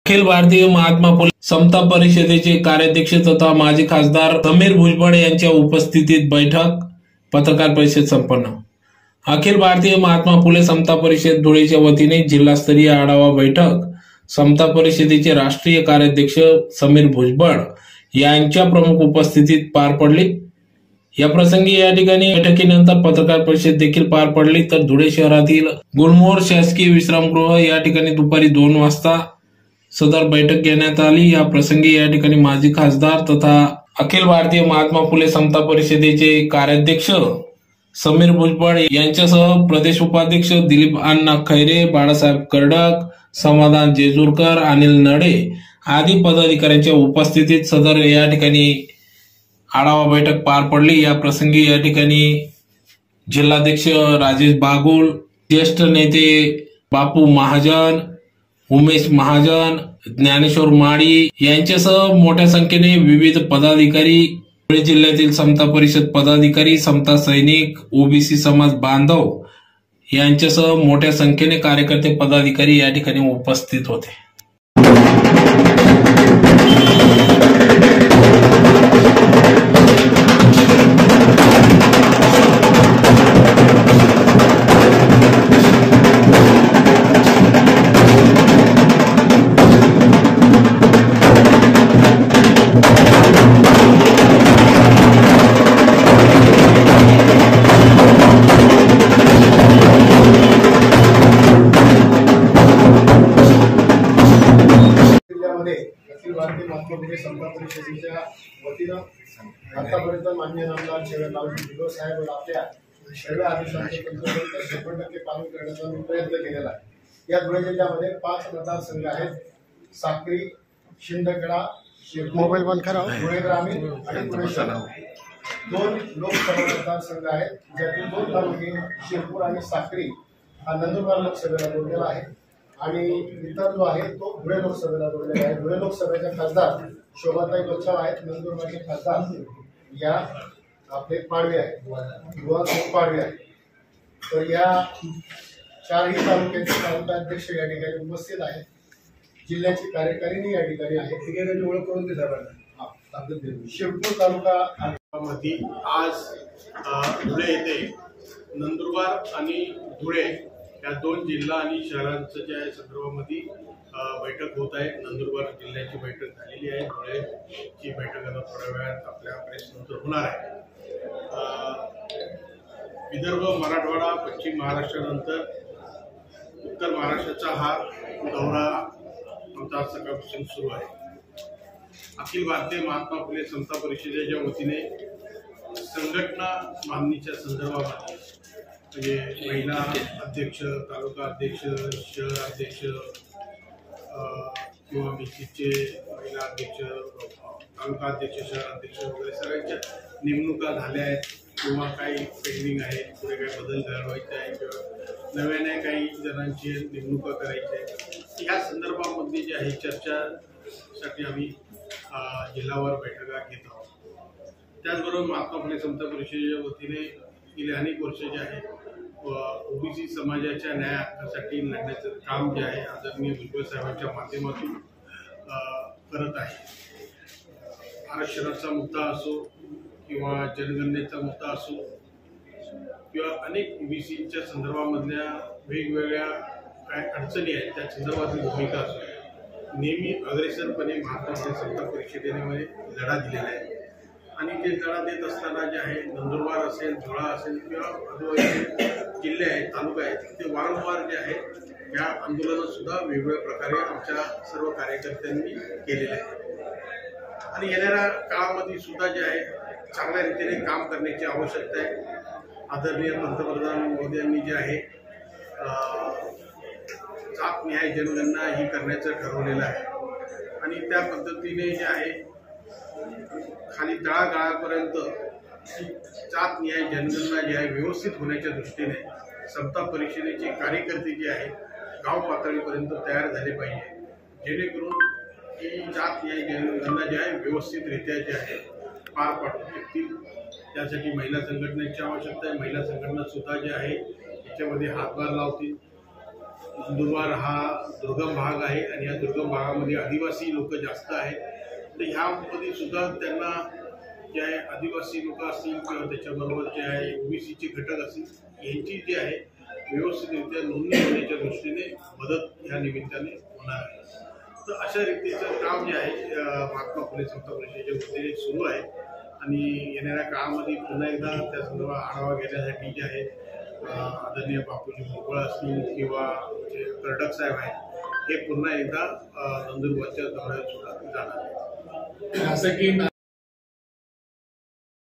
अखिल भारतीय महात्मा फुले समता परिषदेचे कार्याध्यक्ष तथा माजी खासदार समीर भुजबळ यांच्या उपस्थितीत बैठक पत्रकार परिषद संपन्न। अखिल भारतीय महात्मा फुले समता परिषद धुळेच्या वतीने जिल्हास्तरीय आढावा बैठक समता परिषदेचे राष्ट्रीय कार्याध्यक्ष समीर भुजबळ यांच्या प्रमुख उपस्थितीत पार पडली। या प्रसंगी या ठिकाणी बैठकीनंतर पत्रकार परिषद देखील पार पडली। तर धुळे शहरातील गुलमोहर शासकीय विश्रामगृह या ठिकाणी दुपारी 2 वाजता सदर बैठक घेण्यात आली। या प्रसंगी या ठिकाणी माजी खासदार तथा अखिल भारतीय महात्मा फुले समता परिषदेचे कार्याध्यक्ष समीर भुजबळ यांच्यासह प्रदेश उपाध्यक्ष दिलीप अण्णा खैरे, बाळासाहेब कर्डक, समाधान जेजुरकर, अनिल नडे आदी पदाधिकाऱ्यांच्या उपस्थितीत सदर या ठिकाणी आढावा बैठक पार पडली। या प्रसंगी या ठिकाणी जिल्हाध्यक्ष राजेश बागुल, ज्येष्ठ नेते बापू महाजन, उमेश महाजन, ज्ञानेश्वर माळी यांच्यासह मोठ्या संख्येने विविध पदाधिकारी, धुळे जिल्ह्यातील समता परिषद पदाधिकारी, समता सैनिक, ओबीसी समाज बांधव यांच्यासह मोठ्या संख्येने कार्यकर्ते पदाधिकारी या ठिकाणी उपस्थित होते। अखिल भारतीय महात्मा फुले समता परिषदेच्या वतीनं आतापर्यंत माननीय आमदार भुजबळ साहेब आपल्या सर्व आदेशांचे 100% पालन करण्याचा प्रयत्न केलेला आहे। या धुळे जिल्ह्यामध्ये 5 मतदारसंघ आहेत: साक्री, शिंदखेडा, मोबाईल बंद करा, धुळे ग्रामीण आणि पुणे शहर। 2 लोकसभा मतदारसंघ आहेत, ज्यातील 2 तालुके शिरपूर आणि साक्री हा नंदुरबार लोकसभेला जोडलेला आहे आणि इतर जो आहे तो धुळे लोकसभेला जोडलेला आहे। धुळे लोकसभेचे खासदार शोभाताई बच्चाव आहेत, नंदुरबारचे खासदार या आपले पाडवे आहेत, पाडवे आहेत। तर या 4ही तालुक्याचे तालुकाध्यक्ष या ठिकाणी उपस्थित आहेत, जिल्ह्याची कार्यकारिणी या ठिकाणी आहे। तिघांची ओळख करून दिली। शिरपूर तालुका मध्ये आज धुळे येथे नंदुरबार आणि धुळे या 2 जिल्हा आणि शहरांच्या ज्या संदर्भामध्ये बैठक होत आहे। नंदुरबार जिल्ह्याची बैठक झालेली आहे, धुळेची बैठक आता थोड्या वेळात आपल्या प्रेसनंतर होणार आहे। विदर्भ, मराठवाडा, पश्चिम महाराष्ट्रानंतर उत्तर महाराष्ट्राचा हा दौरा आमचा सकाळपासून सुरू आहे। अखिल भारतीय महात्मा फुले समता परिषदेच्या वतीने संघटना बांधणीच्या संदर्भामध्ये म्हणजे महिला अध्यक्ष, तालुका अध्यक्ष, शहर अध्यक्ष किंवा बीसीचे महिला अध्यक्ष, तालुका अध्यक्ष, शहर अध्यक्ष वगैरे सगळ्यांच्या नेमणुका झाल्या आहेत किंवा काही पेंडिंग आहेत, पुढे काही बदल घडवायचे आहे किंवा नव्याने काही जणांची नेमणुका करायची आहे। या संदर्भामध्ये जे आहे चर्चासाठी आम्ही जिल्हावार बैठका घेत आहोत। त्याचबरोबर महात्मा फुले समता परिषदेच्या वतीने गेली अनेक वर्ष जे आहे ओबीसी समाजाच्या न्याय हक्कासाठी लढण्याचं काम जे आहे आदरणीय भुजबळ साहेबांच्या माध्यमातून करत आहे। आरक्षणाचा मुद्दा असो किंवा जनगणनेचा मुद्दा असो किंवा अनेक ओबीसीच्या संदर्भामधल्या वेगवेगळ्या काय अडचणी आहेत त्या संदर्भातील भूमिका असो, नेहमी अग्रेसरपणे महात्मा फुले समता परिषदेने लढा दिलेला आहे। आणि ते लढा देत असताना जे आहे नंदुरबार असेल, धुळा असेल किंवा आजूबाजूचे जिल्हे आहेत, तालुका आहेत, ते वारंवार जे आहे या आंदोलनात सुद्धा वेगवेगळ्या प्रकारे आमच्या सर्व कार्यकर्त्यांनी केलेले आहे। आणि येणाऱ्या काळामध्ये सुद्धा जे आहे चांगल्या रीतीने काम करण्याची आवश्यकता आहे। आदरणीय पंतप्रधान मोदींनी जे आहे जात न्याय जनगणना ही करण्याचं ठरवलेलं आहे आणि त्या पद्धतीने जे आहे खाली तळागाळापर्यंत जात न्याय जनगणना जी आहे व्यवस्थित होण्याच्या दृष्टीने समता परिषदेचे कार्यकर्ते जे आहे गाव पातळीपर्यंत तयार झाले पाहिजे, जेणेकरून ही जात न्याय जनगणना जी आहे व्यवस्थितरित्या जे आहे पार पाडू शकतील। त्यासाठी महिला संघटनेची आवश्यकता आहे। महिला संघटना सुद्धा जे आहे त्याच्यामध्ये हातभार लावतील। नंदुरबार हा दुर्गम भाग आहे आणि या दुर्गम भागामध्ये आदिवासी लोक जास्त आहेत. तर ह्यामध्ये सुद्धा त्यांना जे आहे आदिवासी लोक असतील किंवा त्याच्याबरोबर जे आहे ओबीसीचे घटक असतील यांची जी आहे व्यवस्थितरित्या नोंदणी होण्याच्या दृष्टीने मदत ह्या निमित्ताने होणार आहे. तर अशा रीतीचं काम जे आहे महात्मा फुले समता परिषदेच्या वतीने सुरू आहे आणि येणाऱ्या काळामध्ये पुन्हा एकदा त्या संदर्भात आढावा घेण्यासाठी जे आहे आदरणीय बापूजी भोपळा असतील किंवा जे कर्टक साहेब आहेत हे पुन्हा एकदा नंदुरबारच्या दौऱ्यात सुद्धा जाणार आहेत. असं की